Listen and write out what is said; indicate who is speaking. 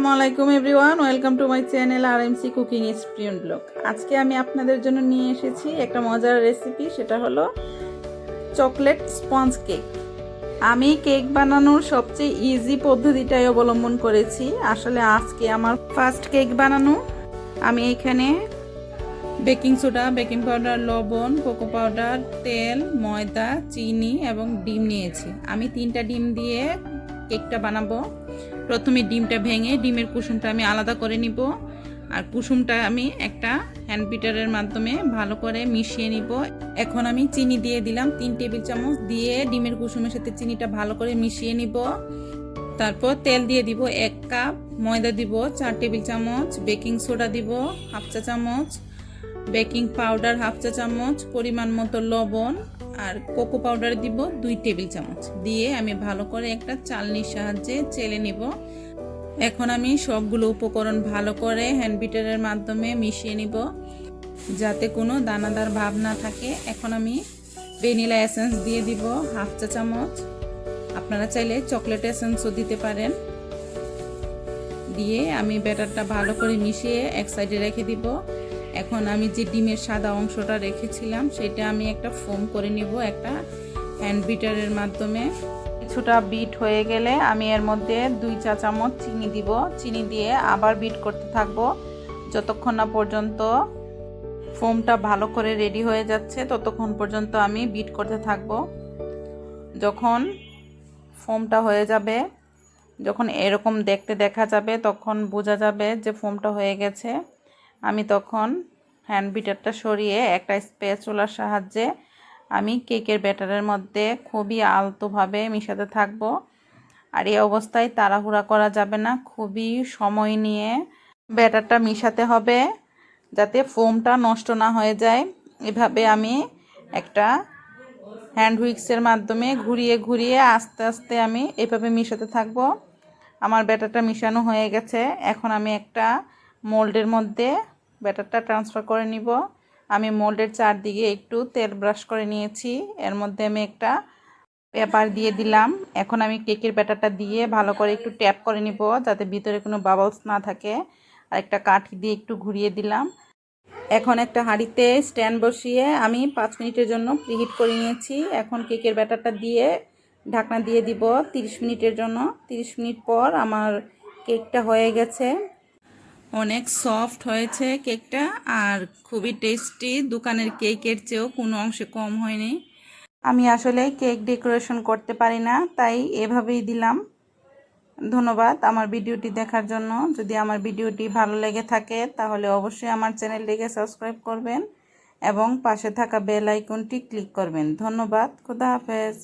Speaker 1: আসসালামু আলাইকুম everyone, welcome to my channel RMC cooking experience blog. আজকে আমি আপনাদের জন্য নিয়ে এসেছি একটা মজার রেসিপি, সেটা হলো চকলেট স্পঞ্জ কেক। আমি কেক বানানোর সবচেয়ে ইজি পদ্ধতিটাই অবলম্বন করেছি। আসলে আজকে আমার ফার্স্ট কেক বানানো। আমি এখানে বেকিং সোডা, বেকিং পাউডার, লবণ, কোকো পাউডার, তেল, ময়দা, চিনি এবং ডিম নিয়েছি। আমি 3টা ডিম দিয়ে কেকটা বানাবো। প্রথমে ডিমটা ভেঙে ডিমের কুসুমটা আমি আলাদা করে নিব, আর কুসুমটা আমি একটা হ্যান্ড বিটারের মাধ্যমে ভালো করে মিশিয়ে নিব। এখন আমি চিনি দিয়ে দিলাম 3 টেবিল চামচ, দিয়ে ডিমের কুসুমের সাথে চিনিটা ভালো করে মিশিয়ে নিব। তারপর তেল দিয়ে দিব 1 কাপ, ময়দা দিব 4 টেবিল চামচ, বেকিং সোডা দিব হাফ চা চামচ, বেকিং পাউডার হাফ চা চামচ, পরিমাণ মতো লবণ, আর কোকো পাউডার দিব 2 টেবিল চামচ। দিয়ে আমি ভালো করে একটা চালনির সাহায্যে চেলে নিব। এখন আমি সবগুলো উপকরণ ভালো করে হ্যান্ড বিটারের মাধ্যমে মিশিয়ে নিব, যাতে কোনো দানাদার ভাব না থাকে। এখন আমি ভ্যানিলা এসেন্স দিয়ে দিব হাফ চা চামচ। আপনারা চাইলে চকলেট এসেন্সও দিতে পারেন। দিয়ে আমি ব্যাটারটা ভালো করে মিশিয়ে এক সাইডে রেখে দিব। এখন আমি যে ডিমের সাদা অংশটা রেখেছিলাম সেটা আমি একটা ফোম করে নিব একটা হ্যান্ড বিটারের মাধ্যমে। কিছুটা বিট হয়ে গেলে আমি এর মধ্যে 2 চা চামচ চিনি দিব। চিনি দিয়ে আবার বিট করতে থাকবো যতক্ষণ না পর্যন্ত ফোমটা ভালো করে রেডি হয়ে যাচ্ছে, ততক্ষণ পর্যন্ত আমি বিট করতে থাকবো। যখন ফোমটা হয়ে যাবে, যখন এরকম দেখতে দেখা যাবে, তখন বোঝা যাবে যে ফোমটা হয়ে গেছে। আমি তখন হ্যান্ড বিটারটা সরিয়ে একটা স্প্যাচুলার সাহায্যে আমি কেকের ব্যাটারের মধ্যে খুবই আলতোভাবে মিশাতে থাকবো। আর এই অবস্থায় তাড়াহুড়া করা যাবে না, খুবই সময় নিয়ে ব্যাটারটা মিশাতে হবে যাতে ফোমটা নষ্ট না হয়ে যায়। এভাবে আমি একটা হ্যান্ড হুইক্সের মাধ্যমে ঘুরিয়ে ঘুরিয়ে আস্তে আস্তে আমি এভাবে মিশাতে থাকবো। আমার ব্যাটারটা মিশানো হয়ে গেছে। এখন আমি একটা মোল্ডের মধ্যে ব্যাটারটা ট্রান্সফার করে নিব। আমি মোল্ডের চারদিকে একটু তেল ব্রাশ করে নিয়েছি। এর মধ্যে আমি একটা পেপার দিয়ে দিলাম। এখন আমি কেকের ব্যাটারটা দিয়ে ভালো করে একটু ট্যাপ করে নিব যাতে ভিতরে কোনো বাবলস না থাকে। আর একটা কাঠি দিয়ে একটু ঘুরিয়ে দিলাম। এখন একটা হাঁড়িতে স্ট্যান্ড বসিয়ে আমি 5 মিনিটের জন্য প্রিহিট করে নিয়েছি। এখন কেকের ব্যাটারটা দিয়ে ঢাকনা দিয়ে দিব 30 মিনিটের জন্য। 30 মিনিট পর আমার কেকটা হয়ে গেছে। অনেক সফট হয়েছে কেকটা, আর খুবই টেস্টি। দোকানের কেকের চেয়েও কোনো অংশে কম হয়নি। আমি আসলে কেক ডেকোরেশন করতে পারি না, তাই এভাবেই দিলাম। ধন্যবাদ আমার ভিডিওটি দেখার জন্য। যদি আমার ভিডিওটি ভালো লেগে থাকে তাহলে অবশ্যই আমার চ্যানেলটিকে সাবস্ক্রাইব করবেন এবং পাশে থাকা বেল আইকনটি ক্লিক করবেন। ধন্যবাদ। খোদা হাফেজ।